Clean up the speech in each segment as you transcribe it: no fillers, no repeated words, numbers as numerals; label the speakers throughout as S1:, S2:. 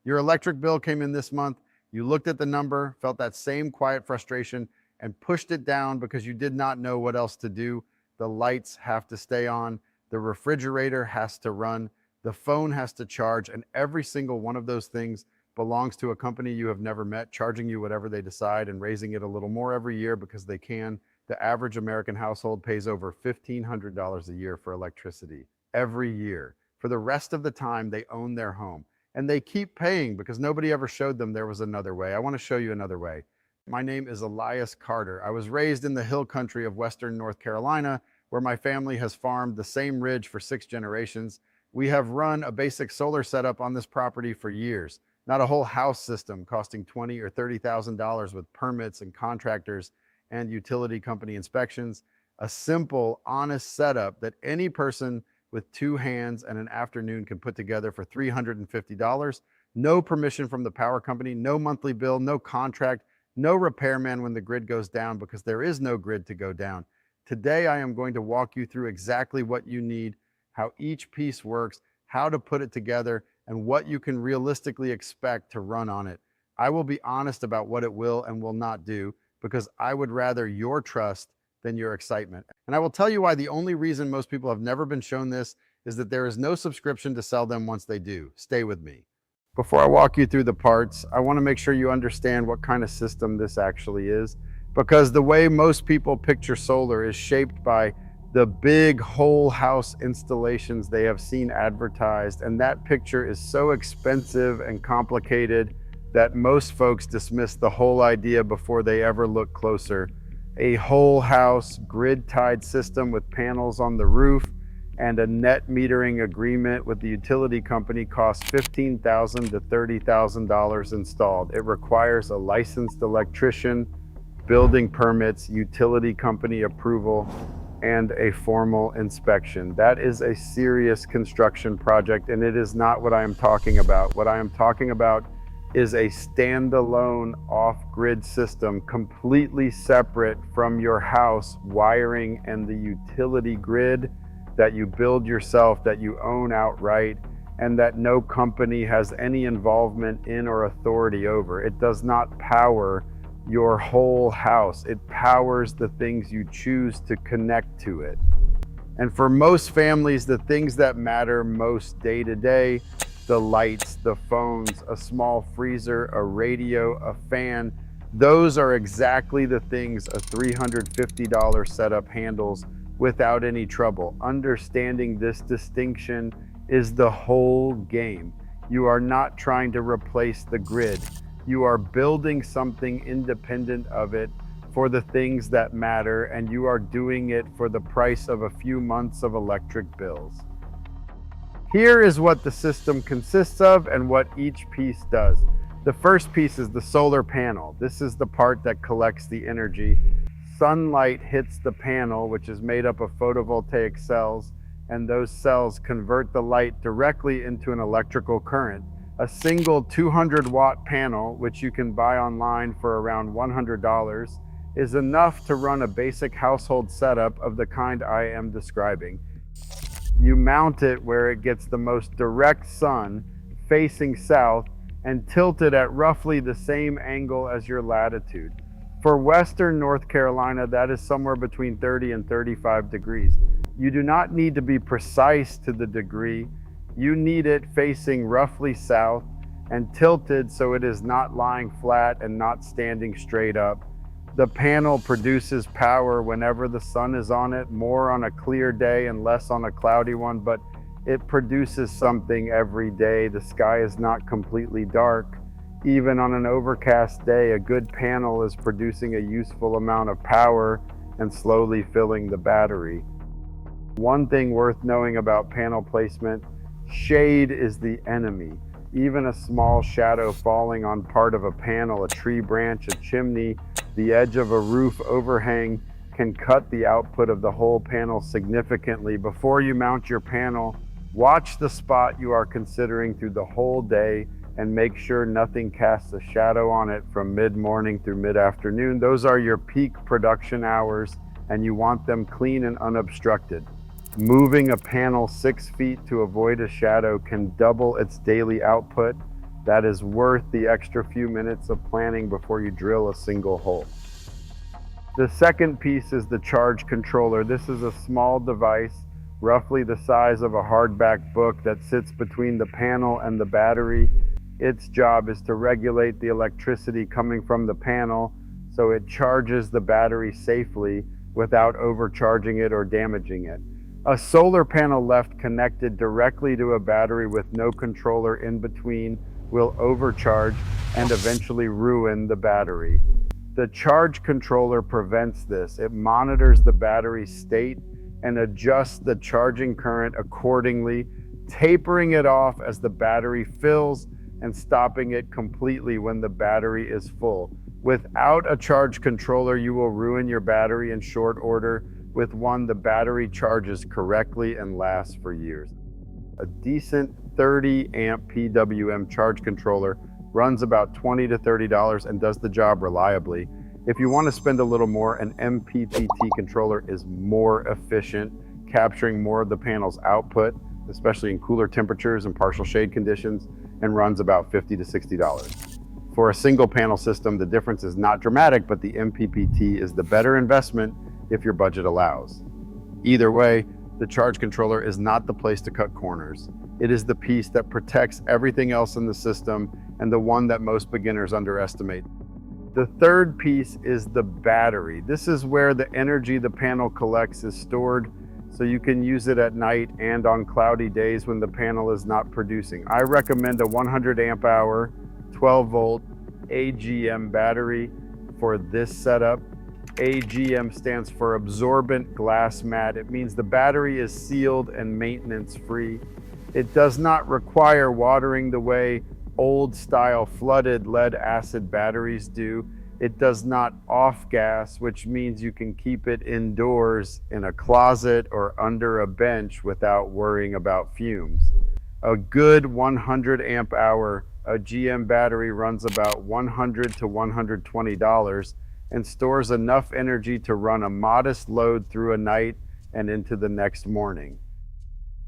S1: Your electric bill came in this month. You looked at the number, felt that same quiet frustration, and pushed it down because you did not know what else to do. The lights have to stay on, the refrigerator has to run, the phone has to charge, and every single one of those things belongs to a company you have never met, charging you whatever they decide and raising it a little more every year because they can. The average American household pays over $1,500 a year for electricity every year. For the rest of the time, they own their home. And they keep paying because nobody ever showed them there was another way. I want to show you another way. My name is Elias Carter. I was raised in the hill country of Western North Carolina, where my family has farmed the same ridge for 6 generations. We have run a basic solar setup on this property for years, not a whole house system costing $20,000 or $30,000 with permits and contractors and utility company inspections. A simple, honest setup that any person with 2 hands and an afternoon can put together for $350. No permission from the power company, no monthly bill, no contract, no repairman when the grid goes down because there is no grid to go down. Today, I am going to walk you through exactly what you need, how each piece works, how to put it together, and what you can realistically expect to run on it. I will be honest about what it will and will not do because I would rather your trust than your excitement. And I will tell you why the only reason most people have never been shown this is that there is no subscription to sell them once they do. Stay with me. Before I walk you through the parts, I want to make sure you understand what kind of system this actually is, because the way most people picture solar is shaped by the big whole house installations they have seen advertised, and that picture is so expensive and complicated that most folks dismiss the whole idea before they ever look closer. A whole house grid-tied system with panels on the roof and a net metering agreement with the utility company costs $15,000 to $30,000 installed. It requires a licensed electrician, building permits, utility company approval, and a formal inspection. That is a serious construction project, and it is not what I am talking about. What I am talking about is a standalone off-grid system completely separate from your house wiring and the utility grid that you build yourself, that you own outright, and that no company has any involvement in or authority over. It does not power your whole house. It powers the things you choose to connect to it. And for most families, the things that matter most day to day, the lights, the phones, a small freezer, a radio, a fan, those are exactly the things a $350 setup handles without any trouble. Understanding this distinction is the whole game. You are not trying to replace the grid. You are building something independent of it for the things that matter, and you are doing it for the price of a few months of electric bills. Here is what the system consists of and what each piece does. The first piece is the solar panel. This is the part that collects the energy. Sunlight hits the panel, which is made up of photovoltaic cells, and those cells convert the light directly into an electrical current. A single 200-watt panel, which you can buy online for around $100, is enough to run a basic household setup of the kind I am describing. You mount it where it gets the most direct sun, facing south, and tilt it at roughly the same angle as your latitude. For Western North Carolina, that is somewhere between 30 and 35 degrees. You do not need to be precise to the degree. You need it facing roughly south and tilted so it is not lying flat and not standing straight up. The panel produces power whenever the sun is on it, more on a clear day and less on a cloudy one, but it produces something every day. The sky is not completely dark. Even on an overcast day, a good panel is producing a useful amount of power and slowly filling the battery. One thing worth knowing about panel placement: shade is the enemy. Even a small shadow falling on part of a panel, a tree branch, a chimney, the edge of a roof overhang can cut the output of the whole panel significantly. Before you mount your panel, watch the spot you are considering through the whole day and make sure nothing casts a shadow on it from mid-morning through mid-afternoon. Those are your peak production hours, and you want them clean and unobstructed. Moving a panel 6 feet to avoid a shadow can double its daily output. That is worth the extra few minutes of planning before you drill a single hole. The second piece is the charge controller. This is a small device, roughly the size of a hardback book, that sits between the panel and the battery. Its job is to regulate the electricity coming from the panel so it charges the battery safely without overcharging it or damaging it. A solar panel left connected directly to a battery with no controller in between will overcharge and eventually ruin the battery. The charge controller prevents this. It monitors the battery state and adjusts the charging current accordingly, tapering it off as the battery fills and stopping it completely when the battery is full. Without a charge controller, you will ruin your battery in short order. With one, the battery charges correctly and lasts for years. A decent 30 amp PWM charge controller runs about $20 to $30 and does the job reliably. If you want to spend a little more, an MPPT controller is more efficient, capturing more of the panel's output, especially in cooler temperatures and partial shade conditions, and runs about $50 to $60. For a single panel system, the difference is not dramatic, but the MPPT is the better investment if your budget allows. Either way, the charge controller is not the place to cut corners. It is the piece that protects everything else in the system and the one that most beginners underestimate. The third piece is the battery. This is where the energy the panel collects is stored, so you can use it at night and on cloudy days when the panel is not producing. I recommend a 100 amp hour, 12 volt AGM battery for this setup. AGM stands for absorbent glass mat. It means the battery is sealed and maintenance free. It does not require watering the way old style flooded lead acid batteries do. It does not off gas, which means you can keep it indoors in a closet or under a bench without worrying about fumes. A good 100 amp hour GM battery runs about $100 to $120 and stores enough energy to run a modest load through a night and into the next morning.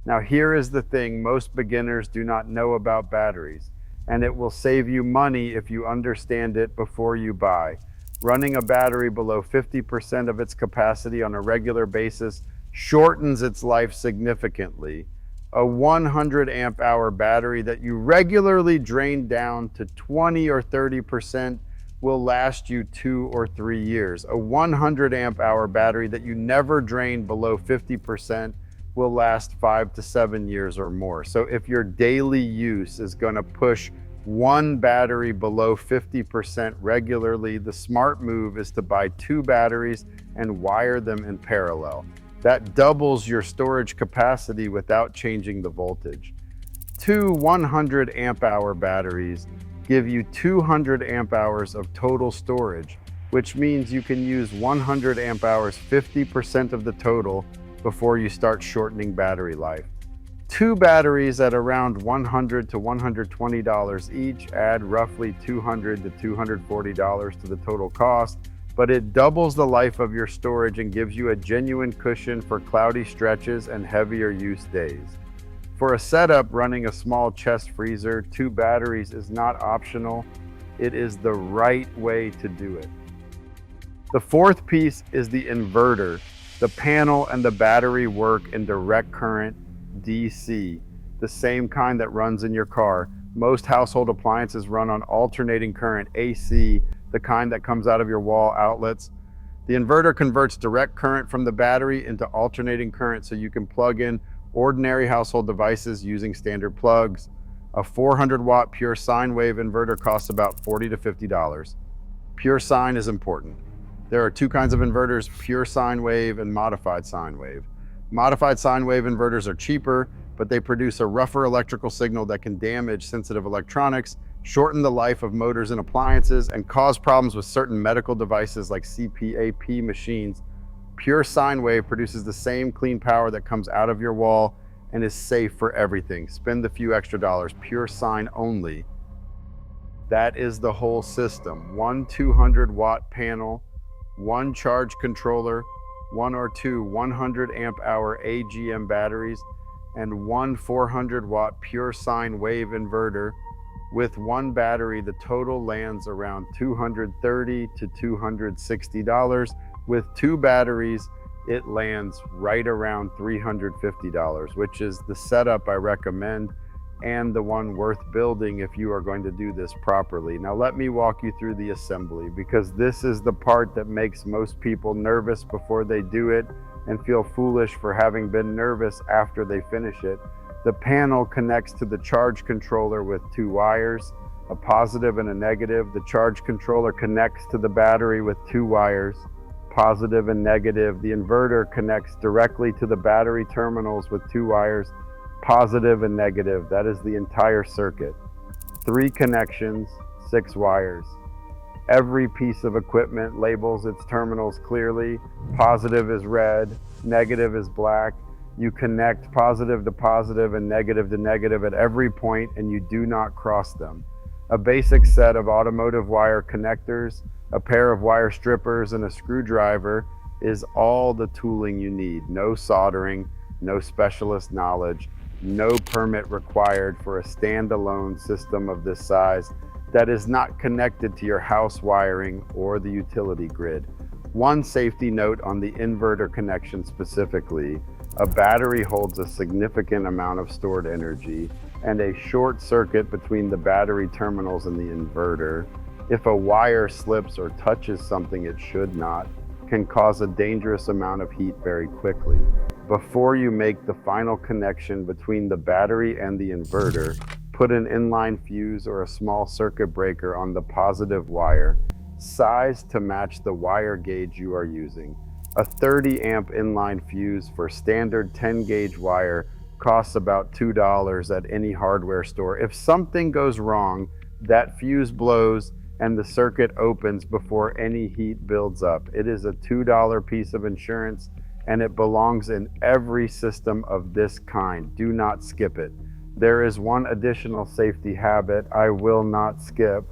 S1: Now here is the thing most beginners do not know about batteries, and it will save you money if you understand it before you buy. Running a battery below 50% of its capacity on a regular basis shortens its life significantly. A 100 amp hour battery that you regularly drain down to 20 or 30% will last you 2 or 3 years. A 100 amp hour battery that you never drain below 50% will last 5 to 7 years or more. So if your daily use is going to push one battery below 50% regularly, the smart move is to buy 2 batteries and wire them in parallel. That doubles your storage capacity without changing the voltage. 2 100 amp hour batteries give you 200 amp hours of total storage, which means you can use 100 amp hours 50% of the total before you start shortening battery life. 2 batteries at around $100 to $120 each add roughly $200 to $240 to the total cost, but it doubles the life of your storage and gives you a genuine cushion for cloudy stretches and heavier use days. For a setup running a small chest freezer, 2 batteries is not optional. It is the right way to do it. The fourth piece is the inverter. The panel and the battery work in direct current DC, the same kind that runs in your car. Most household appliances run on alternating current AC, the kind that comes out of your wall outlets. The inverter converts direct current from the battery into alternating current so you can plug in ordinary household devices using standard plugs. A 400 watt pure sine wave inverter costs about $40 to $50. Pure sine is important. There are 2 kinds of inverters, pure sine wave and modified sine wave. Modified sine wave inverters are cheaper, but they produce a rougher electrical signal that can damage sensitive electronics, shorten the life of motors and appliances, and cause problems with certain medical devices like CPAP machines. Pure sine wave produces the same clean power that comes out of your wall and is safe for everything. Spend the few extra dollars, pure sine only. That is the whole system. 1 200 watt panel, 1 charge controller, 1 or 2 100 amp hour AGM batteries, and 1 400 watt pure sine wave inverter, With one battery, the total lands around $230 to $260. With two batteries, it lands right around $350, which is the setup I recommend and the one worth building if you are going to do this properly. Now let me walk you through the assembly, because this is the part that makes most people nervous before they do it and feel foolish for having been nervous after they finish it. The panel connects to the charge controller with two wires, a positive and a negative. The charge controller connects to the battery with two wires, positive and negative. The inverter connects directly to the battery terminals with two wires, positive and negative. That is the entire circuit. 3 connections, 6 wires. Every piece of equipment labels its terminals clearly. Positive is red, negative is black. You connect positive to positive and negative to negative at every point, and you do not cross them. A basic set of automotive wire connectors, a pair of wire strippers, and a screwdriver is all the tooling you need. No soldering, no specialist knowledge, no permit required for a standalone system of this size that is not connected to your house wiring or the utility grid. One safety note on the inverter connection specifically: a battery holds a significant amount of stored energy, and a short circuit between the battery terminals and the inverter, if a wire slips or touches something it should not, can cause a dangerous amount of heat very quickly. Before you make the final connection between the battery and the inverter, put an inline fuse or a small circuit breaker on the positive wire, sized to match the wire gauge you are using. A 30 amp inline fuse for standard 10 gauge wire costs about $2 at any hardware store. If something goes wrong, that fuse blows and the circuit opens before any heat builds up. It is a $2 piece of insurance, and it belongs in every system of this kind. Do not skip it. There is one additional safety habit I will not skip.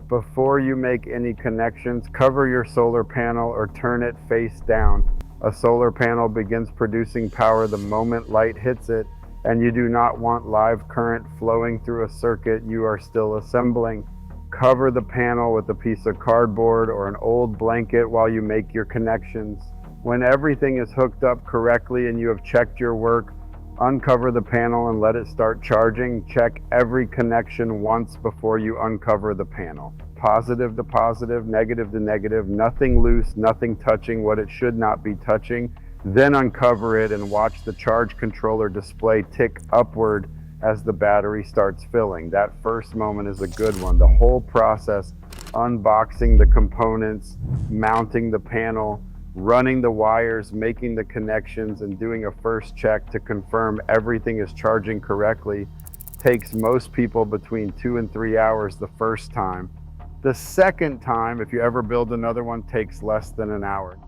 S1: Before you make any connections, cover your solar panel or turn it face down. A solar panel begins producing power the moment light hits it, and you do not want live current flowing through a circuit you are still assembling. Cover the panel with a piece of cardboard or an old blanket while you make your connections. When everything is hooked up correctly and you have checked your work, uncover the panel and let it start charging. Check every connection once before you uncover the panel. Positive to positive, negative to negative, nothing loose, nothing touching what it should not be touching. Then uncover it and watch the charge controller display tick upward as the battery starts filling. That first moment is a good one. The whole process, unboxing the components, mounting the panel, running the wires, making the connections, and doing a first check to confirm everything is charging correctly, takes most people between 2 and 3 hours the first time. The second time, if you ever build another one, takes less than an hour.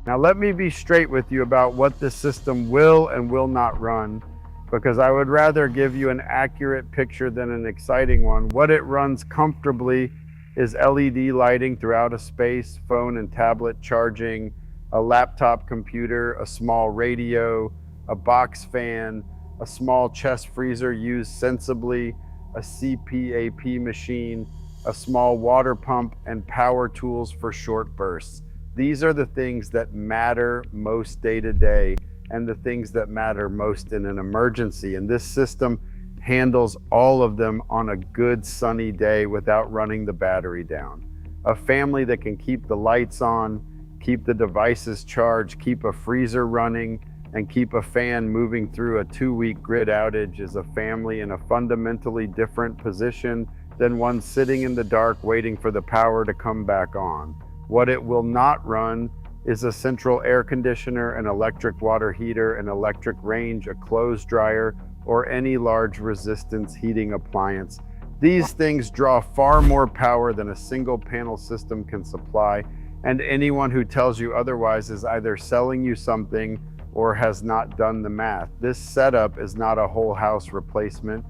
S1: Now let me be straight with you about what this system will and will not run, because I would rather give you an accurate picture than an exciting one. What it runs comfortably is LED lighting throughout a space, phone and tablet charging, a laptop computer, a small radio, a box fan, a small chest freezer used sensibly, a CPAP machine, a small water pump, and power tools for short bursts. These are the things that matter most day to day and the things that matter most in an emergency. And this system handles all of them on a good sunny day without running the battery down. A family that can keep the lights on, keep the devices charged, keep a freezer running, and keep a fan moving through a 2-week grid outage is a family in a fundamentally different position than one sitting in the dark waiting for the power to come back on. What it will not run is a central air conditioner, an electric water heater, an electric range, a clothes dryer, or any large resistance heating appliance. These things draw far more power than a single panel system can supply, and anyone who tells you otherwise is either selling you something or has not done the math. This setup is not a whole house replacement.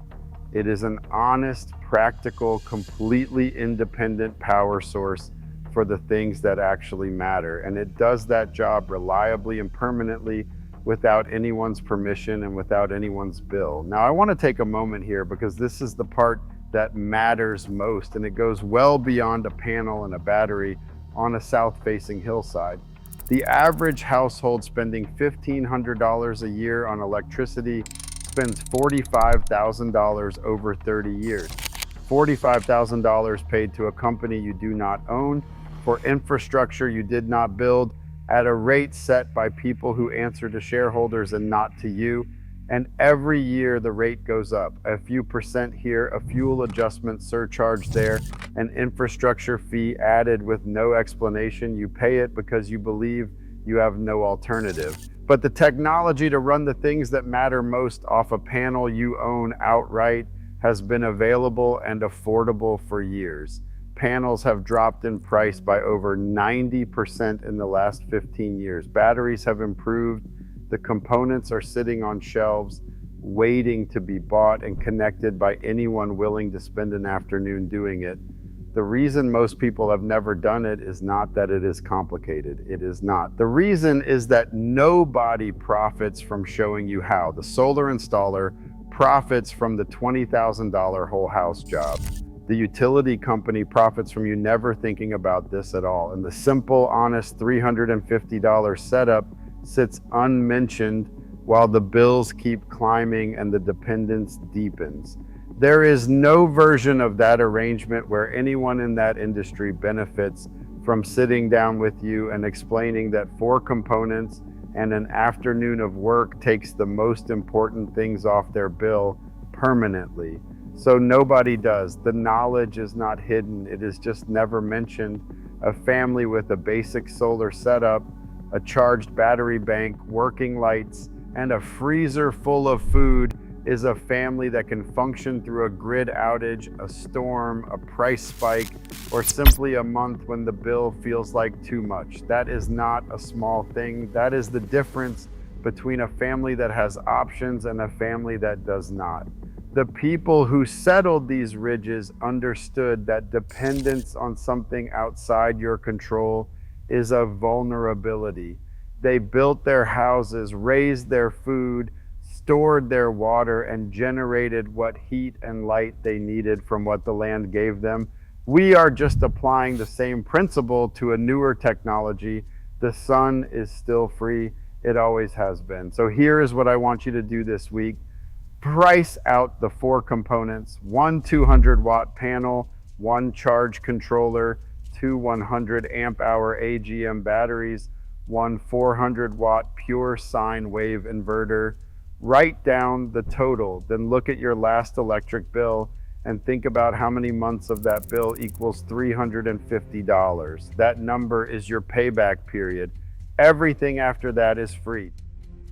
S1: It is an honest, practical, completely independent power source for the things that actually matter. And it does that job reliably and permanently without anyone's permission and without anyone's bill. Now, I want to take a moment here because this is the part that matters most, and it goes well beyond a panel and a battery on a south-facing hillside. The average household spending $1,500 a year on electricity spends $45,000 over 30 years. $45,000 paid to a company you do not own for infrastructure you did not build at a rate set by people who answer to shareholders and not to you. And every year the rate goes up. A few percent here, a fuel adjustment surcharge there, an infrastructure fee added with no explanation. You pay it because you believe you have no alternative. But the technology to run the things that matter most off a panel you own outright has been available and affordable for years. Panels have dropped in price by over 90% in the last 15 years. Batteries have improved. The components are sitting on shelves, waiting to be bought and connected by anyone willing to spend an afternoon doing it. The reason most people have never done it is not that it is complicated. It is not. The reason is that nobody profits from showing you how. The solar installer profits from the $20,000 whole house job. The utility company profits from you never thinking about this at all. And the simple, honest $350 setup sits unmentioned while the bills keep climbing and the dependence deepens. There is no version of that arrangement where anyone in that industry benefits from sitting down with you and explaining that 4 components and an afternoon of work takes the most important things off their bill permanently. So nobody does. The knowledge is not hidden. It is just never mentioned. A family with a basic solar setup, a charged battery bank, working lights, and a freezer full of food is a family that can function through a grid outage, a storm, a price spike, or simply a month when the bill feels like too much. That is not a small thing. That is the difference between a family that has options and a family that does not. The people who settled these ridges understood that dependence on something outside your control is a vulnerability. They built their houses, raised their food, stored their water, and generated what heat and light they needed from what the land gave them. We are just applying the same principle to a newer technology. The sun is still free. It always has been. So here is what I want you to do this week. Price out the 4 components: 1 200-watt panel, 1 charge controller, 2 100 amp hour AGM batteries, 1 400-watt pure sine wave inverter. Write down the total, then look at your last electric bill and think about how many months of that bill equals $350. That number is your payback period. Everything after that is free.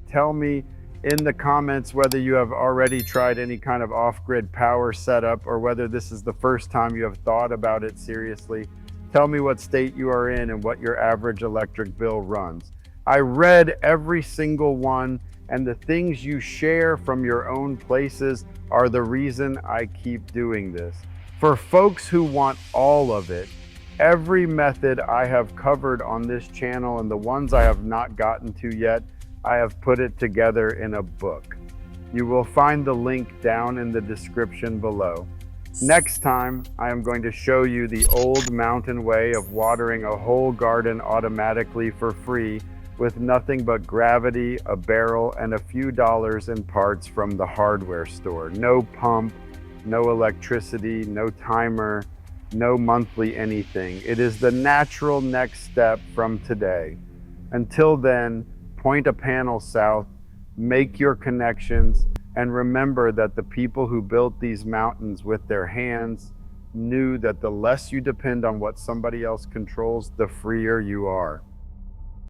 S1: Tell me in the comments whether you have already tried any kind of off-grid power setup or whether this is the first time you have thought about it seriously. Tell me what state you are in and what your average electric bill runs. I read every single one, and the things you share from your own places are the reason I keep doing this. For folks who want all of it, every method I have covered on this channel and the ones I have not gotten to yet, I have put it together in a book. You will find the link down in the description below. Next time, I am going to show you the old mountain way of watering a whole garden automatically for free with nothing but gravity, a barrel, and a few dollars in parts from the hardware store. No pump, no electricity, no timer, no monthly anything. It is the natural next step from today. Until then, point a panel south, make your connections, and remember that the people who built these mountains with their hands knew that the less you depend on what somebody else controls, the freer you are.